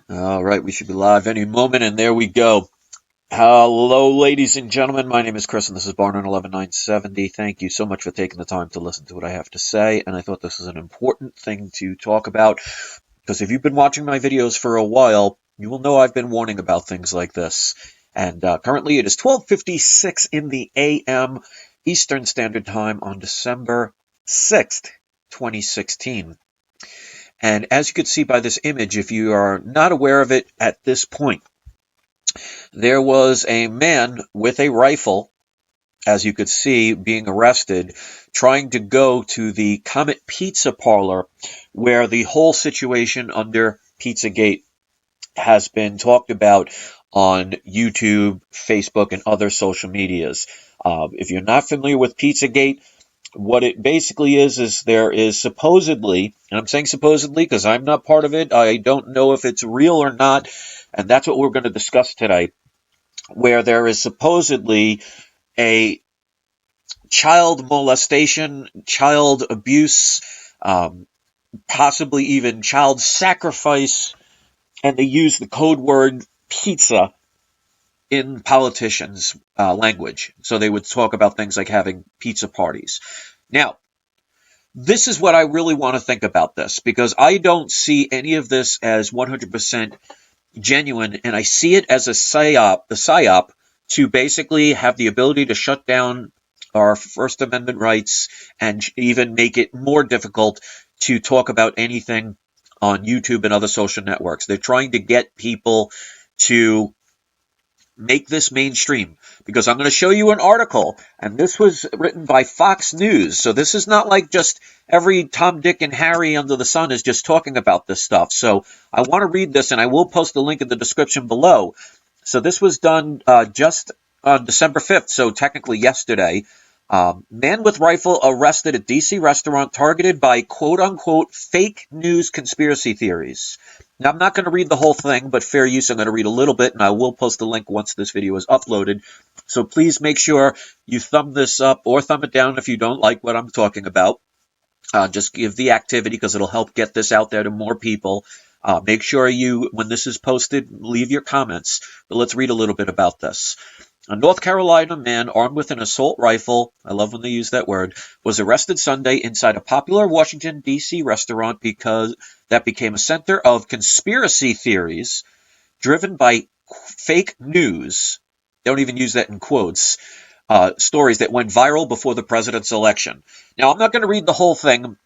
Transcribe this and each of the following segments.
All right, we should be live any moment, and there we go. Hello, ladies and gentlemen. My name is Chris, and this is Barn on 11970. Thank you so much for taking the time to listen to what I have to say, and I thought this was an important thing to talk about, because if you've been watching my videos for a while, you will know I've been warning about things like this. And currently it is 12:56 in the a.m. Eastern Standard Time on December 6th, 2016. And as you can see by this image, if you are not aware of it at this point, there was a man with a rifle, as you could see, being arrested, trying to go to the Comet Pizza Parlor, where the whole situation under Pizzagate has been talked about on YouTube, Facebook, and other social medias. If you're not familiar with Pizzagate, what it basically is there is supposedly, and I'm saying supposedly because I'm not part of it, I don't know if it's real or not, and that's what we're going to discuss today, where there is supposedly a child molestation, child abuse, possibly even child sacrifice, and they use the code word pizza in politicians' language. So they would talk about things like having pizza parties. Now, this is what I really want to think about this, because I don't see any of this as 100% genuine, and I see it as a psyop to basically have the ability to shut down our First Amendment rights and even make it more difficult to talk about anything on YouTube and other social networks. They're trying to get people to make this mainstream, because I'm going to show you an article, and this was written by Fox News. So this is not like just every Tom, Dick, and Harry under the sun is just talking about this stuff. So I want to read this, and I will post a link in the description below. So this was done just on December 5th, so technically yesterday. Man with rifle arrested at D.C. restaurant targeted by quote-unquote fake news conspiracy theories. Now, I'm not going to read the whole thing, but fair use, I'm going to read a little bit, and I will post the link once this video is uploaded. So please make sure you thumb this up or thumb it down if you don't like what I'm talking about. Just give the activity, because it'll help get this out there to more people. Make sure you, when this is posted, leave your comments. But let's read a little bit about this. A North Carolina man armed with an assault rifle, I love when they use that word, was arrested Sunday inside a popular Washington, D.C. restaurant because that became a center of conspiracy theories driven by fake news. Don't even use that in quotes. Stories that went viral before the president's election. Now, I'm not going to read the whole thing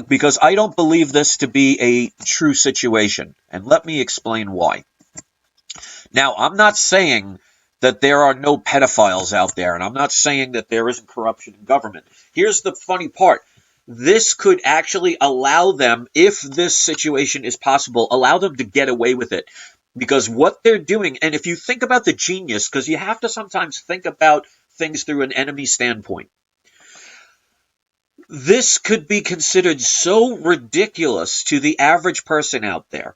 because I don't believe this to be a true situation. And let me explain why. Now, I'm not saying that there are no pedophiles out there, and I'm not saying that there isn't corruption in government. Here's the funny part. This could actually allow them, if this situation is possible, allow them to get away with it. Because what they're doing, and if you think about the genius, because you have to sometimes think about things through an enemy standpoint, this could be considered so ridiculous to the average person out there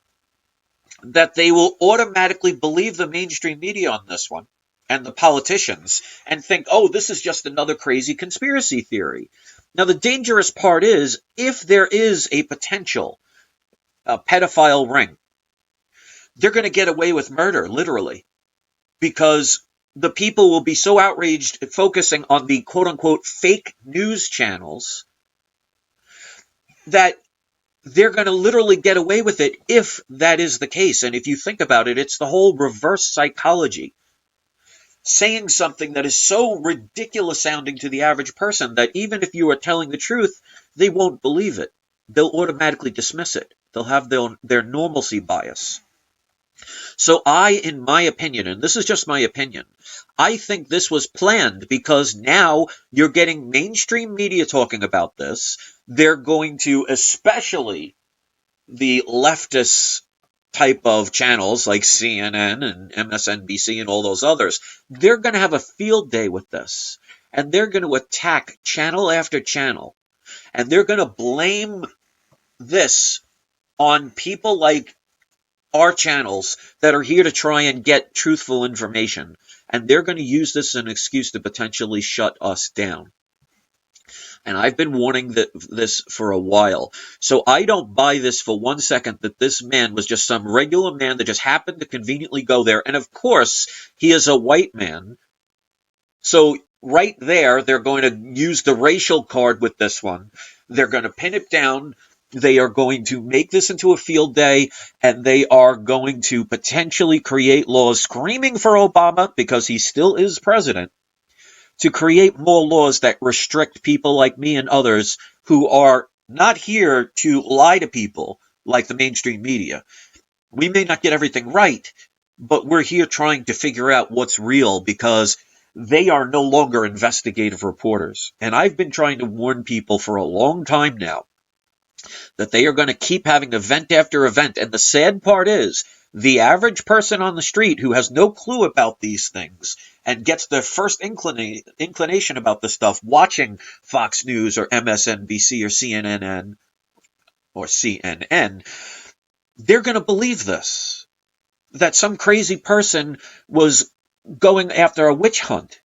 that they will automatically believe the mainstream media on this one and the politicians and think, oh, this is just another crazy conspiracy theory. Now, the dangerous part is, if there is a potential pedophile ring, they're going to get away with murder, literally, because the people will be so outraged at focusing on the quote-unquote fake news channels that they're going to literally get away with it if that is the case. And if you think about it, it's the whole reverse psychology. Saying something that is so ridiculous sounding to the average person that even if you are telling the truth, they won't believe it. They'll automatically dismiss it. They'll have their normalcy bias. So in my opinion, and this is just my opinion, I think this was planned, because now you're getting mainstream media talking about this. They're going to, especially the leftist type of channels like CNN and MSNBC and all those others, they're going to have a field day with this. And they're going to attack channel after channel. And they're going to blame this on people like our channels that are here to try and get truthful information. And they're going to use this as an excuse to potentially shut us down. And I've been warning this for a while. So I don't buy this for 1 second that this man was just some regular man that just happened to conveniently go there. And of course, he is a white man. So right there, they're going to use the racial card with this one. They're going to pin it down. They are going to make this into a field day, and they are going to potentially create laws screaming for Obama, because he still is president, to create more laws that restrict people like me and others who are not here to lie to people like the mainstream media. We may not get everything right, but we're here trying to figure out what's real, because they are no longer investigative reporters. And I've been trying to warn people for a long time now that they are going to keep having event after event. And the sad part is, the average person on the street who has no clue about these things and gets their first inclination about this stuff watching Fox News or MSNBC or CNN, they're going to believe this, that some crazy person was going after a witch hunt.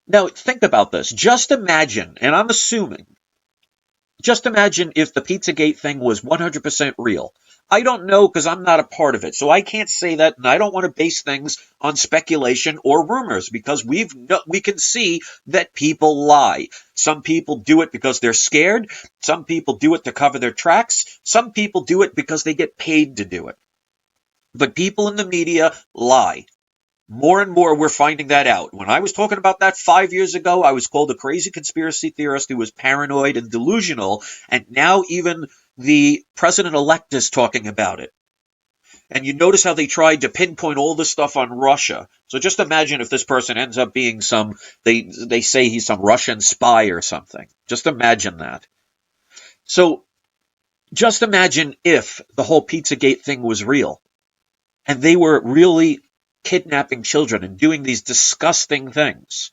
Now, think about this. Just imagine, and I'm assuming, just imagine if the Pizzagate thing was 100% real. I don't know, because I'm not a part of it, so I can't say that, and I don't want to base things on speculation or rumors, because we can see that people lie. Some people do it because they're scared. Some people do it to cover their tracks. Some people do it because they get paid to do it. But people in the media lie. More and more, we're finding that out. When I was talking about that 5 years ago, I was called a crazy conspiracy theorist who was paranoid and delusional, and now even the president-elect is talking about it. And you notice how they tried to pinpoint all this stuff on Russia. So just imagine if this person ends up being they say he's some Russian spy or something. Just imagine that. So just imagine if the whole Pizzagate thing was real, and they were really kidnapping children and doing these disgusting things.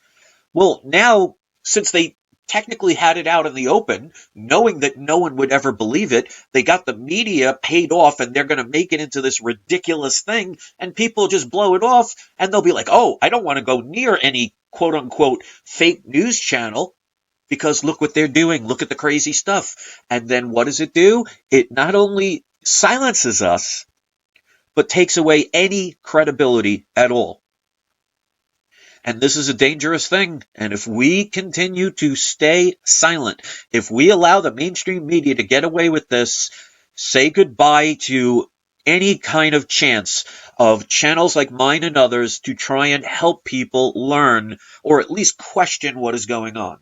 Well, now, since they technically had it out in the open, knowing that no one would ever believe it, they got the media paid off, and they're going to make it into this ridiculous thing, and people just blow it off, and they'll be like, oh, I don't want to go near any quote-unquote fake news channel, because look what they're doing, look at the crazy stuff. And then what does it do? It not only silences us, but takes away any credibility at all. And this is a dangerous thing. And if we continue to stay silent, if we allow the mainstream media to get away with this, say goodbye to any kind of chance of channels like mine and others to try and help people learn, or at least question what is going on.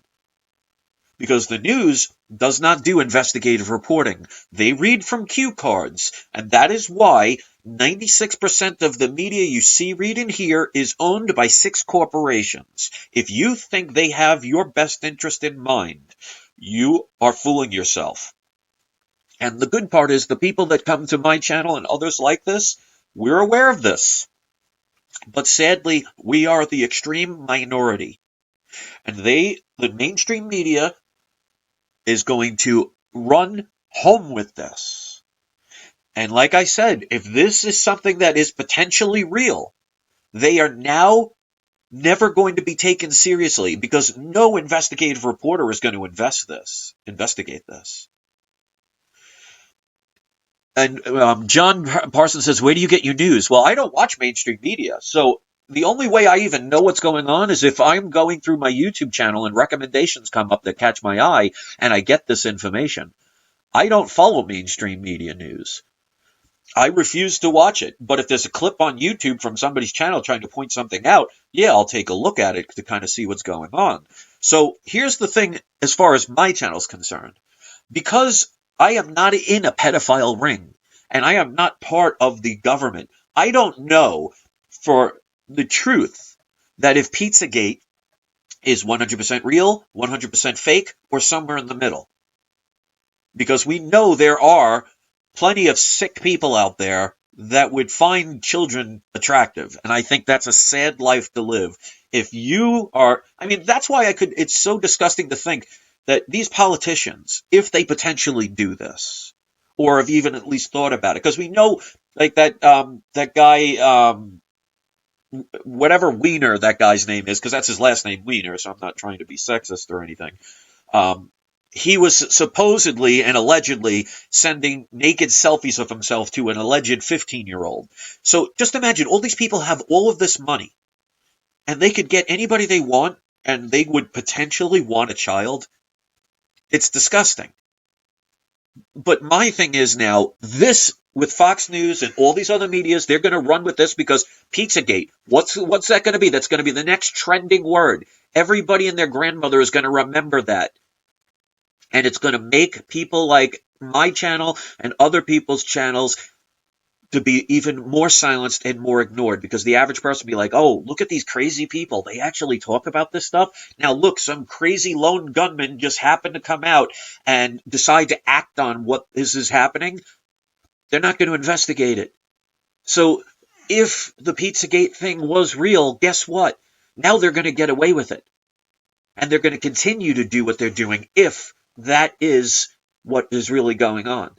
Because the news does not do investigative reporting. They read from cue cards, and that is why 96% of the media you see, read, and hear is owned by 6 corporations. If you think they have your best interest in mind, you are fooling yourself. And the good part is, the people that come to my channel and others like this, we're aware of this. But sadly, we are the extreme minority. And the mainstream media is going to run home with this. And like I said, if this is something that is potentially real, they are now never going to be taken seriously, because no investigative reporter is going to investigate this. And John Parsons says, where do you get your news? Well, I don't watch mainstream media, so the only way I even know what's going on is if I'm going through my YouTube channel and recommendations come up that catch my eye, and I get this information. I don't follow mainstream media news. I refuse to watch it. But if there's a clip on YouTube from somebody's channel trying to point something out, yeah, I'll take a look at it to kind of see what's going on. So here's the thing as far as my channel's concerned. Because I am not in a pedophile ring, and I am not part of the government, I don't know for the truth that if Pizzagate is 100% real, 100% fake, or somewhere in the middle. Because we know there are plenty of sick people out there that would find children attractive. And I think that's a sad life to live. If you are, that's why it's so disgusting to think that these politicians, if they potentially do this, or have even at least thought about it, because we know, like that guy, whatever Wiener that guy's name is, because that's his last name, Wiener, so I'm not trying to be sexist or anything. he was supposedly and allegedly sending naked selfies of himself to an alleged 15-year-old. So just imagine all these people have all of this money and they could get anybody they want and they would potentially want a child. It's disgusting. But my thing is now, this with Fox News and all these other medias, they're going to run with this because Pizzagate. What's that going to be? That's going to be the next trending word. Everybody and their grandmother is going to remember that. And it's going to make people like my channel and other people's channels to be even more silenced and more ignored, because the average person will be like, oh, look at these crazy people. They actually talk about this stuff. Now, look, some crazy lone gunman just happened to come out and decide to act on what is happening. They're not going to investigate it. So if the Pizzagate thing was real, guess what? Now they're going to get away with it. And they're going to continue to do what they're doing if that is what is really going on.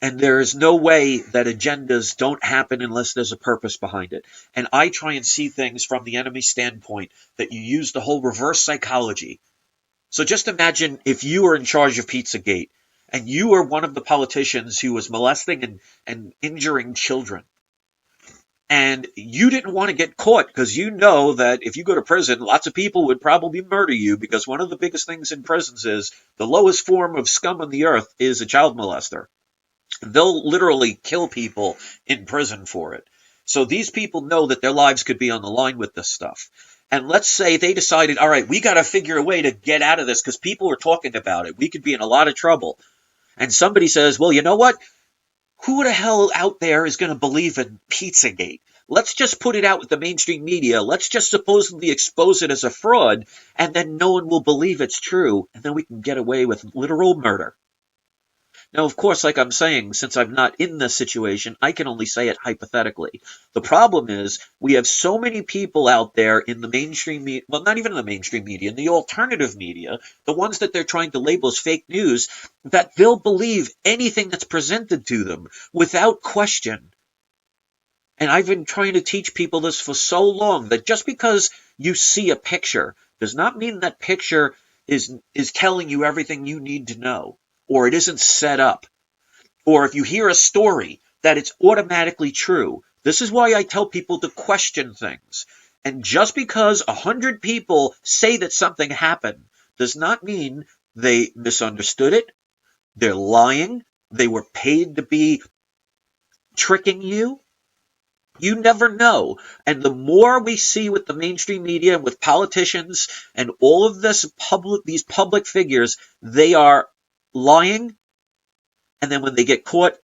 And there is no way that agendas don't happen unless there's a purpose behind it. And I try and see things from the enemy standpoint, that you use the whole reverse psychology. So just imagine if you were in charge of Pizzagate and you were one of the politicians who was molesting and injuring children. And you didn't want to get caught because you know that if you go to prison, lots of people would probably murder you, because one of the biggest things in prisons is the lowest form of scum on the earth is a child molester. They'll literally kill people in prison for it. So these people know that their lives could be on the line with this stuff. And let's say they decided, all right, we got to figure a way to get out of this because people are talking about it. We could be in a lot of trouble. And somebody says, well, you know what? Who the hell out there is going to believe in Pizzagate? Let's just put it out with the mainstream media. Let's just supposedly expose it as a fraud, and then no one will believe it's true, and then we can get away with literal murder. Now, of course, like I'm saying, since I'm not in this situation, I can only say it hypothetically. The problem is we have so many people out there in the mainstream media, well, not even in the mainstream media, in the alternative media, the ones that they're trying to label as fake news, that they'll believe anything that's presented to them without question. And I've been trying to teach people this for so long, that just because you see a picture does not mean that picture is telling you everything you need to know, or it isn't set up, or if you hear a story that it's automatically true. This is why I tell people to question things. And just because 100 people say that something happened does not mean they misunderstood it. They're lying. They were paid to be tricking you. You never know. And the more we see with the mainstream media and with politicians and all of these public figures, they are lying. And then when they get caught,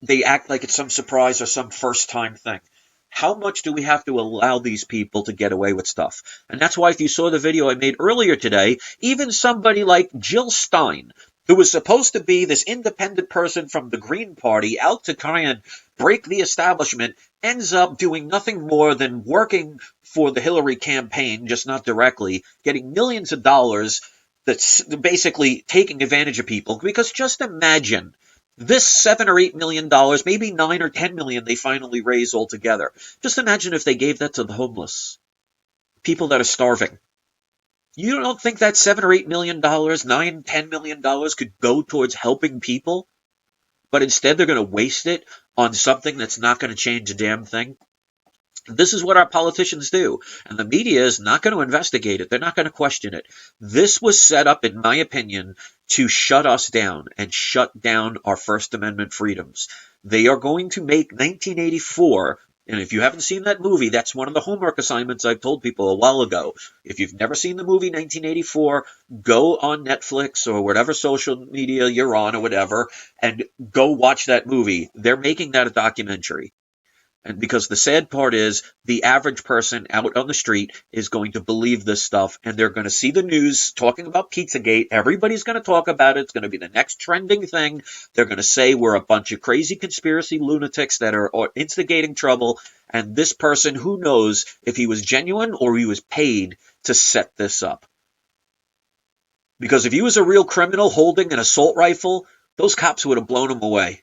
they act like it's some surprise or some first time thing. How much do we have to allow these people to get away with stuff? And that's why if you saw the video I made earlier today, even somebody like Jill Stein, who was supposed to be this independent person from the Green Party out to try and break the establishment, ends up doing nothing more than working for the Hillary campaign, just not directly, getting millions of dollars, that's basically taking advantage of people. Because just imagine this $7 or $8 million, maybe $9 or $10 million they finally raise altogether. Just imagine if they gave that to the homeless, people that are starving. You don't think that $7 or $8 million, $9, $10 million could go towards helping people? But instead they're going to waste it on something that's not going to change a damn thing? This is what our politicians do, and the media is not going to investigate it. They're not going to question it. This was set up, in my opinion, to shut us down and shut down our First Amendment freedoms. They are going to make 1984, and if you haven't seen that movie, that's one of the homework assignments I've told people a while ago. If you've never seen the movie 1984, go on Netflix or whatever social media you're on or whatever, and go watch that movie. They're making that a documentary. And because the sad part is the average person out on the street is going to believe this stuff, and they're going to see the news talking about Pizzagate. Everybody's going to talk about it. It's going to be the next trending thing. They're going to say we're a bunch of crazy conspiracy lunatics that are instigating trouble. And this person, who knows if he was genuine or he was paid to set this up. Because if he was a real criminal holding an assault rifle, those cops would have blown him away.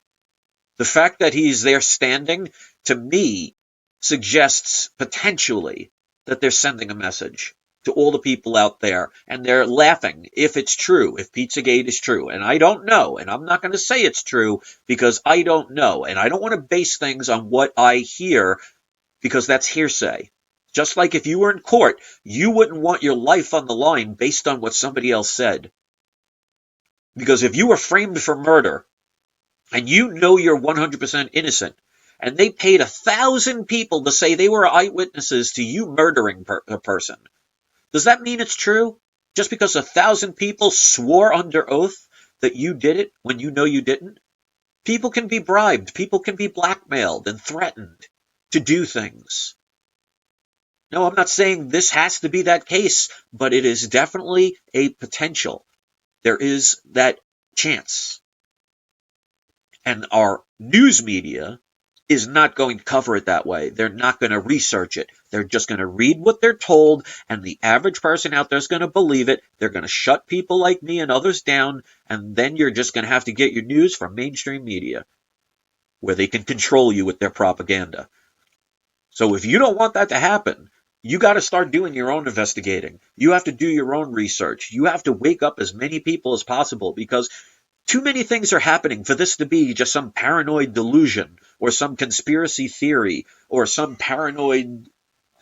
The fact that he's there standing, to me, suggests potentially that they're sending a message. to all the people out there, and they're laughing if it's true, if Pizzagate is true. And I don't know, and I'm not going to say it's true because I don't know, and I don't want to base things on what I hear because that's hearsay. Just like if you were in court, you wouldn't want your life on the line based on what somebody else said. Because if you were framed for murder and you know you're 100% innocent, and they paid 1,000 people to say they were eyewitnesses to you murdering a person, does that mean it's true? Just because 1,000 people swore under oath that you did it when you know you didn't? People can be bribed. People can be blackmailed and threatened to do things. No, I'm not saying this has to be that case, but it is definitely a potential. There is that chance. And our news media is not going to cover it that way. They're not going to research it. They're just going to read what they're told, and the average person out there is going to believe it. They're going to shut people like me and others down, and then you're just going to have to get your news from mainstream media, where they can control you with their propaganda. So if you don't want that to happen, you got to start doing your own investigating. You have to do your own research. You have to wake up as many people as possible, because too many things are happening for this to be just some paranoid delusion or some conspiracy theory or some paranoid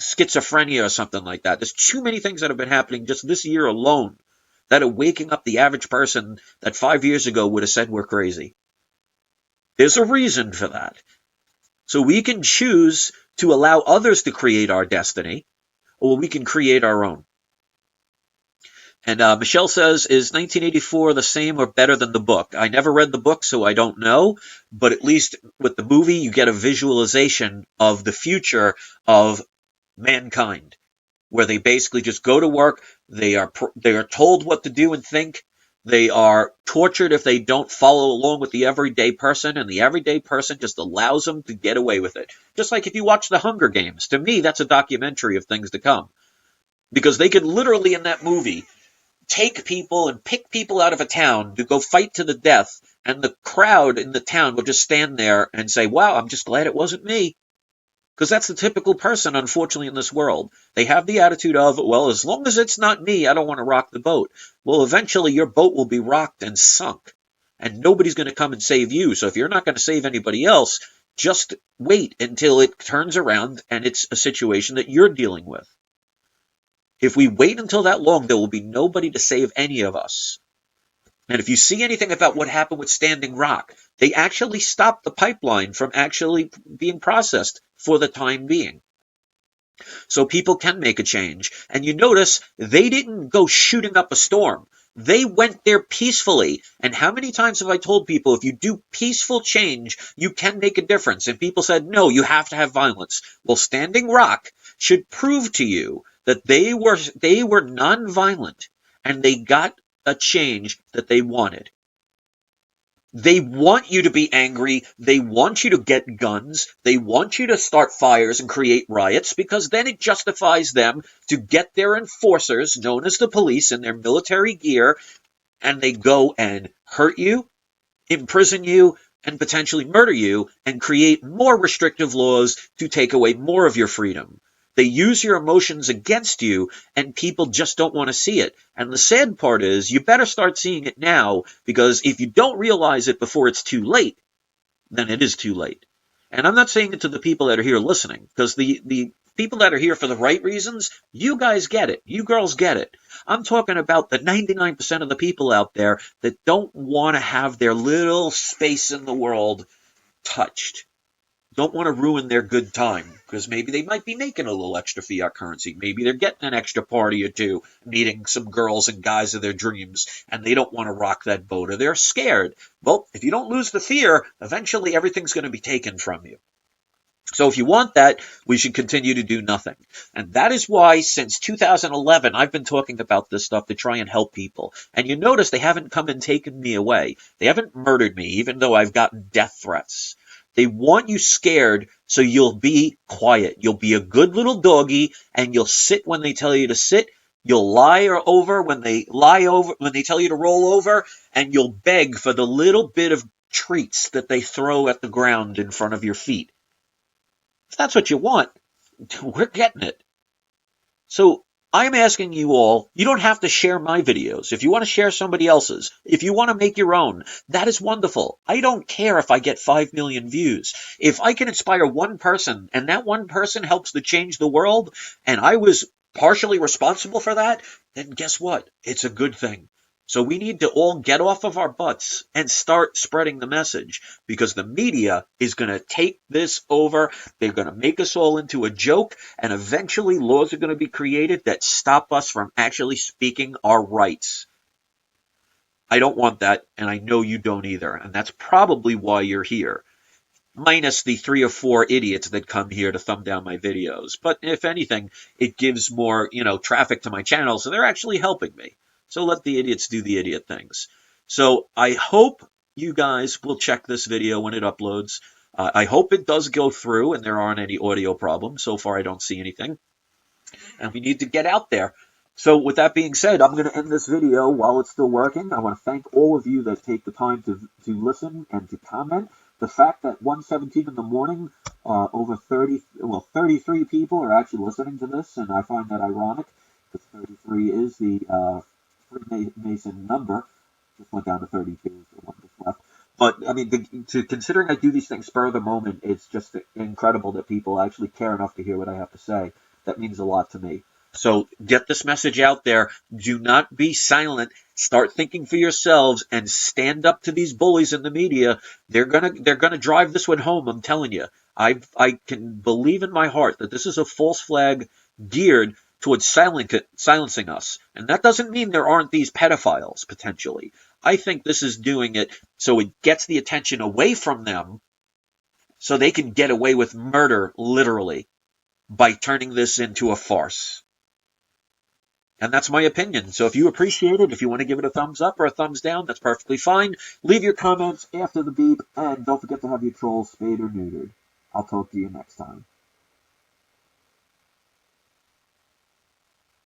schizophrenia or something like that. There's too many things that have been happening just this year alone that are waking up the average person that 5 years ago would have said we're crazy. There's a reason for that. So we can choose to allow others to create our destiny, or we can create our own. And Michelle says, is 1984 the same or better than the book? I never read the book, so I don't know. But at least with the movie, you get a visualization of the future of mankind, where they basically just go to work. They are told what to do and think. They are tortured if they don't follow along with the everyday person, and the everyday person just allows them to get away with it. Just like if you watch The Hunger Games. To me, that's a documentary of things to come. Because they could literally, in that movie, take people and pick people out of a town to go fight to the death, and the crowd in the town will just stand there and say, wow, I'm just glad it wasn't me. Because that's the typical person, unfortunately, in this world. They have the attitude of, well, as long as it's not me, I don't want to rock the boat. Well, eventually your boat will be rocked and sunk, and nobody's going to come and save you. So if you're not going to save anybody else, just wait until it turns around and it's a situation that you're dealing with. If we wait until that long, there will be nobody to save any of us. And if you see anything about what happened with Standing Rock, they actually stopped the pipeline from actually being processed for the time being. So people can make a change. And you notice they didn't go shooting up a storm. They went there peacefully. And how many times have I told people, if you do peaceful change, you can make a difference? And people said, no, you have to have violence. Well, Standing Rock should prove to you that they were nonviolent, and they got a change that they wanted. They want you to be angry. They want you to get guns. They want you to start fires and create riots, because then it justifies them to get their enforcers, known as the police, in their military gear, and they go and hurt you, imprison you, and potentially murder you, and create more restrictive laws to take away more of your freedom. They use your emotions against you, and people just don't want to see it. And the sad part is, you better start seeing it now, because if you don't realize it before it's too late, then it is too late. And I'm not saying it to the people that are here listening, because the people that are here for the right reasons, you guys get it. You girls get it. I'm talking about the 99% of the people out there that don't want to have their little space in the world touched. Don't want to ruin their good time, because maybe they might be making a little extra fiat currency. Maybe they're getting an extra party or two, meeting some girls and guys of their dreams, and they don't want to rock that boat, or they're scared. Well, if you don't lose the fear, eventually everything's going to be taken from you. So if you want that, we should continue to do nothing. And that is why since 2011, I've been talking about this stuff to try and help people. And you notice they haven't come and taken me away. They haven't murdered me, even though I've gotten death threats. They want you scared so you'll be quiet. You'll be a good little doggy, and you'll sit when they tell you to sit. You'll lie over when they tell you to roll over, and you'll beg for the little bit of treats that they throw at the ground in front of your feet. If that's what you want, we're getting it. So I'm asking you all, you don't have to share my videos. If you want to share somebody else's, if you want to make your own, that is wonderful. I don't care if I get 5 million views. If I can inspire one person and that one person helps to change the world, and I was partially responsible for that, then guess what? It's a good thing. So we need to all get off of our butts and start spreading the message, because the media is going to take this over. They're going to make us all into a joke, and eventually laws are going to be created that stop us from actually speaking our rights. I don't want that, and I know you don't either. And that's probably why you're here. Minus the 3 or 4 idiots that come here to thumb down my videos. But if anything, it gives more, traffic to my channel, so they're actually helping me. So let the idiots do the idiot things. So I hope you guys will check this video when it uploads. I hope it does go through and there aren't any audio problems. So far, I don't see anything. And we need to get out there. So with that being said, I'm going to end this video while it's still working. I want to thank all of you that take the time to listen and to comment. The fact that 1:17 in the morning, over 33 people are actually listening to this, and I find that ironic, because 33 is the Freemason number. Just went down to 32, so one just left. But, I mean, considering I do these things spur of the moment, it's just incredible that people actually care enough to hear what I have to say. That means a lot to me. So get this message out there. Do not be silent. Start thinking for yourselves and stand up to these bullies in the media. They're gonna drive this one home. I'm telling you. I can believe in my heart that this is a false flag geared towards silencing us, and that doesn't mean there aren't these pedophiles potentially. I think this is doing it so it gets the attention away from them, so they can get away with murder, literally, by turning this into a farce. And that's my opinion. So if you appreciate it, if you want to give it a thumbs up or a thumbs down, that's perfectly fine. Leave your comments after the beep, and don't forget to have your trolls spayed or neutered. I'll talk to you next time.